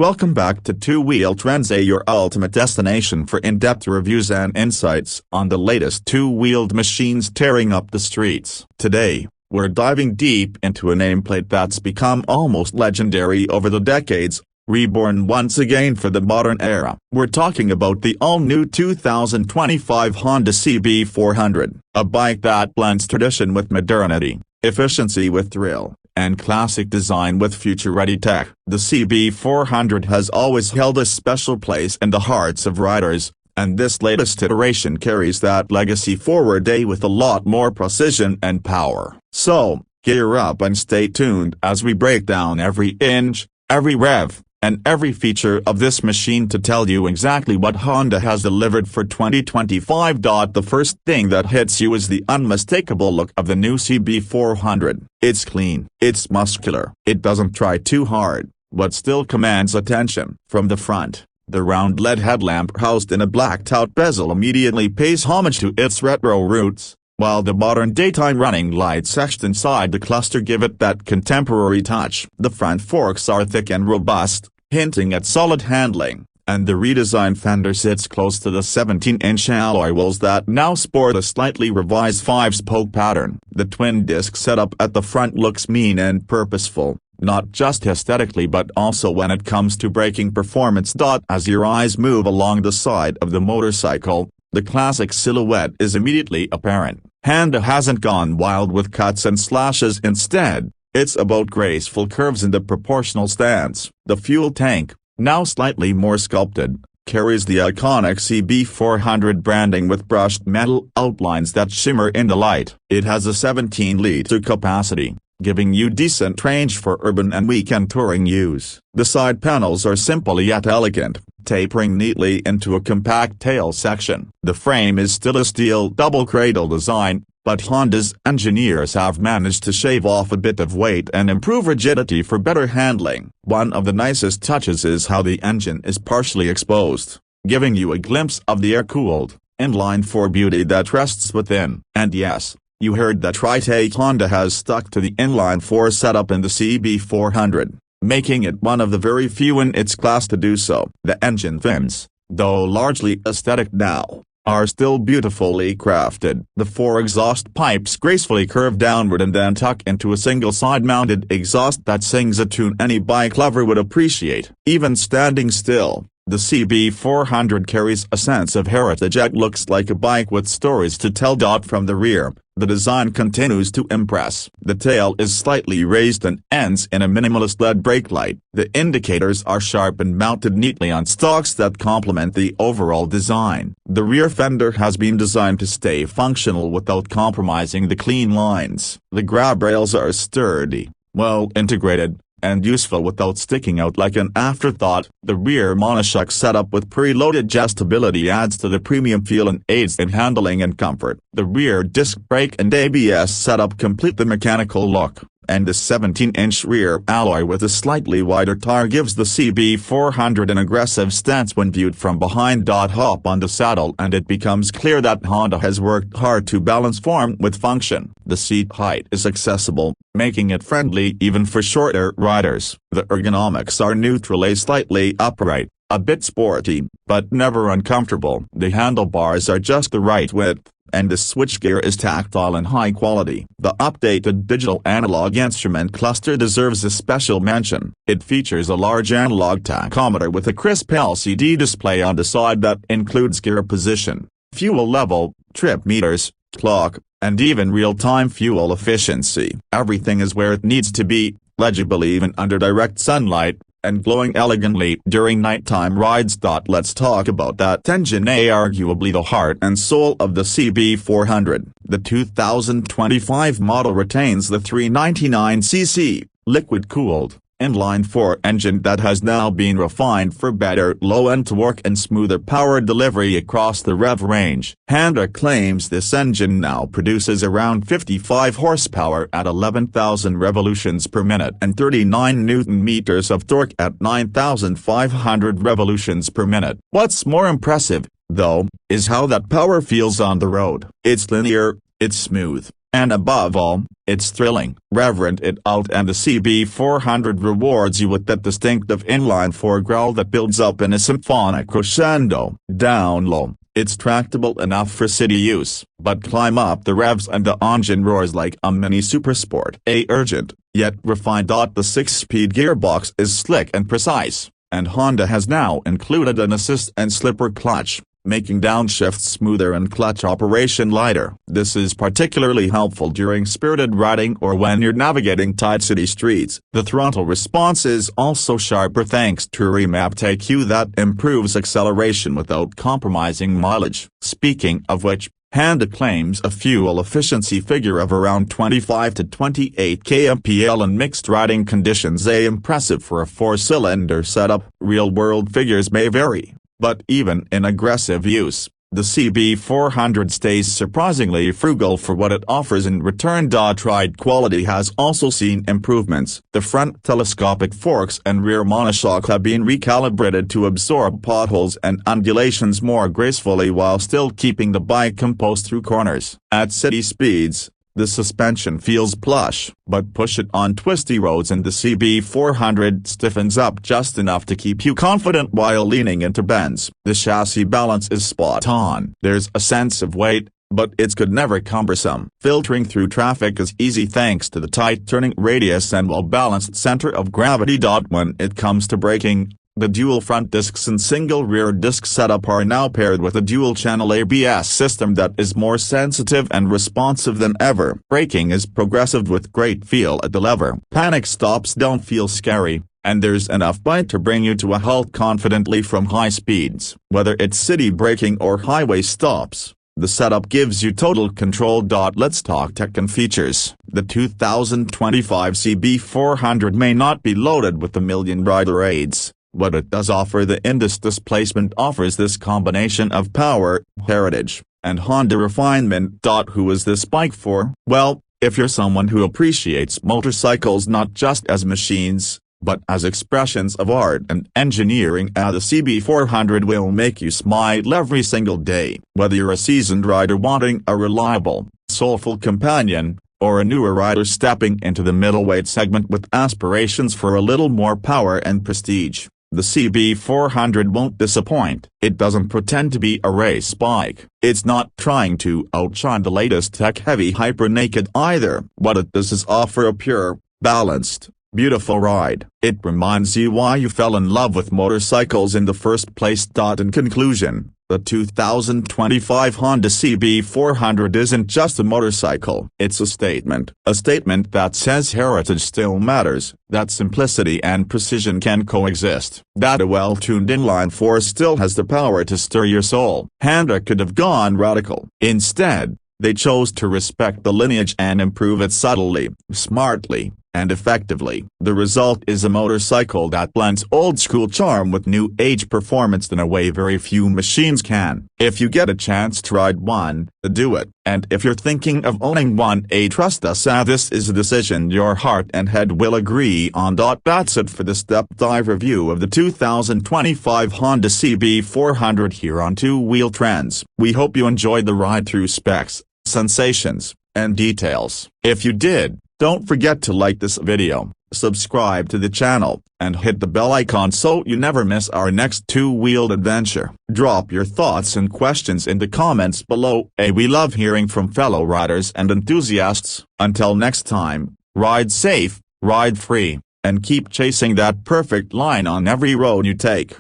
Welcome back to Two Wheel Trends, your ultimate destination for in-depth reviews and insights on the latest two-wheeled machines tearing up the streets. Today, we're diving deep into a nameplate that's become almost legendary over the decades, reborn once again for the modern era. We're talking about the all-new 2025 Honda CB400, a bike that blends tradition with modernity, efficiency with thrill, and classic design with future-ready tech. The CB400 has always held a special place in the hearts of riders, and this latest iteration carries that legacy forward with a lot more precision and power. So, gear up and stay tuned as we break down every inch, every rev, and every feature of this machine to tell you exactly what Honda has delivered for 2025. The first thing that hits you is the unmistakable look of the new CB400. It's clean, it's muscular, it doesn't try too hard, but still commands attention. From the front, the round LED headlamp housed in a blacked-out bezel immediately pays homage to its retro roots, while the modern daytime running lights etched inside the cluster give it that contemporary touch. The front forks are thick and robust, hinting at solid handling, and the redesigned fender sits close to the 17-inch alloy wheels that now sport a slightly revised 5-spoke pattern. The twin-disc setup at the front looks mean and purposeful, not just aesthetically but also when it comes to braking performance. As your eyes move along the side of the motorcycle, the classic silhouette is immediately apparent. Honda hasn't gone wild with cuts and slashes. Instead, it's about graceful curves in the proportional stance. The fuel tank, now slightly more sculpted, carries the iconic CB400 branding with brushed metal outlines that shimmer in the light. It has a 17-liter capacity, giving you decent range for urban and weekend touring use. The side panels are simple yet elegant, tapering neatly into a compact tail section. The frame is still a steel double cradle design, but Honda's engineers have managed to shave off a bit of weight and improve rigidity for better handling. One of the nicest touches is how the engine is partially exposed, giving you a glimpse of the air-cooled, inline-four beauty that rests within. And yes, you heard that right, Honda has stuck to the inline-four setup in the CB400, making it one of the very few in its class to do so. The engine fins, though largely aesthetic now, are still beautifully crafted. The four exhaust pipes gracefully curve downward and then tuck into a single side-mounted exhaust that sings a tune any bike lover would appreciate. Even standing still, the CB400 carries a sense of heritage. It looks like a bike with stories to tell. From the rear, the design continues to impress. The tail is slightly raised and ends in a minimalist LED brake light. The indicators are sharp and mounted neatly on stalks that complement the overall design. The rear fender has been designed to stay functional without compromising the clean lines. The grab rails are sturdy, well integrated, and useful without sticking out like an afterthought. The rear monoshock setup with preloaded adjustability adds to the premium feel and aids in handling and comfort. The rear disc brake and ABS setup complete the mechanical look, and the 17-inch rear alloy with a slightly wider tire gives the CB400 an aggressive stance when viewed from behind. Hop on the saddle and it becomes clear that Honda has worked hard to balance form with function. The seat height is accessible, making it friendly even for shorter riders. The ergonomics are neutral, slightly upright, a bit sporty, but never uncomfortable. The handlebars are just the right width, and the switchgear is tactile and high quality. The updated digital analog instrument cluster deserves a special mention. It features a large analog tachometer with a crisp LCD display on the side that includes gear position, fuel level, trip meters, clock, and even real-time fuel efficiency. Everything is where it needs to be, legible even under direct sunlight, and glowing elegantly during nighttime rides. Let's talk about that engine, arguably the heart and soul of the CB400. The 2025 model retains the 399cc, liquid-cooled, inline-four engine that has now been refined for better low-end torque and smoother power delivery across the rev range. Honda claims this engine now produces around 55 horsepower at 11,000 revolutions per minute and 39 Newton-meters of torque at 9,500 revolutions per minute. What's more impressive, though, is how that power feels on the road. It's linear, it's smooth, And above all, it's thrilling. Reverend it out, and the CB400 rewards you with that distinctive inline-four growl that builds up in a symphonic crescendo. Down low, it's tractable enough for city use, but climb up the revs and the engine roars like a mini supersport. Urgent, yet refined. The 6-speed gearbox is slick and precise, and Honda has now included an assist and slipper clutch, making downshift smoother and clutch operation lighter. This is particularly helpful during spirited riding or when you're navigating tight city streets. The throttle response is also sharper thanks to a remapped ECU that improves acceleration without compromising mileage. Speaking of which, Honda claims a fuel efficiency figure of around 25 to 28 kmpl in mixed riding conditions, impressive for a 4-cylinder setup. Real-world figures may vary, but even in aggressive use, the CB400 stays surprisingly frugal for what it offers in return. Ride quality has also seen improvements. The front telescopic forks and rear monoshock have been recalibrated to absorb potholes and undulations more gracefully while still keeping the bike composed through corners. At city speeds, the suspension feels plush, but push it on twisty roads and the CB400 stiffens up just enough to keep you confident while leaning into bends. The chassis balance is spot on. There's a sense of weight, but it's never cumbersome. Filtering through traffic is easy thanks to the tight turning radius and well-balanced center of gravity. When it comes to braking, the dual front discs and single rear disc setup are now paired with a dual-channel ABS system that is more sensitive and responsive than ever. Braking is progressive with great feel at the lever. Panic stops don't feel scary, and there's enough bite to bring you to a halt confidently from high speeds. Whether it's city braking or highway stops, the setup gives you total control. Let's talk tech and features. The 2025 CB400 may not be loaded with a million rider aids, but it does offer the Indus displacement offers this combination of power, heritage, and Honda refinement. Who is this bike for? Well, if you're someone who appreciates motorcycles not just as machines, but as expressions of art and engineering, the CB400 will make you smile every single day. Whether you're a seasoned rider wanting a reliable, soulful companion, or a newer rider stepping into the middleweight segment with aspirations for a little more power and prestige, the CB400 won't disappoint. It doesn't pretend to be a race bike. It's not trying to outshine the latest tech-heavy Hyper-Naked either. What it does is offer a pure, balanced, beautiful ride. It reminds you why you fell in love with motorcycles in the first place. In conclusion, the 2025 Honda CB400 isn't just a motorcycle. It's a statement that says heritage still matters, that simplicity and precision can coexist, that a well-tuned inline-four still has the power to stir your soul. Honda could have gone radical. Instead, they chose to respect the lineage and improve it subtly, smartly, and effectively. The result is a motorcycle that blends old-school charm with new-age performance in a way very few machines can. If you get a chance to ride one, do it. And if you're thinking of owning one, trust us, this is a decision your heart and head will agree on. That's it for this deep dive review of the 2025 Honda CB400 here on Two Wheel Trends. We hope you enjoyed the ride through specs, sensations, and details. If you did, don't forget to like this video, subscribe to the channel, and hit the bell icon so you never miss our next two-wheeled adventure. Drop your thoughts and questions in the comments below. We love hearing from fellow riders and enthusiasts. Until next time, ride safe, ride free, and keep chasing that perfect line on every road you take.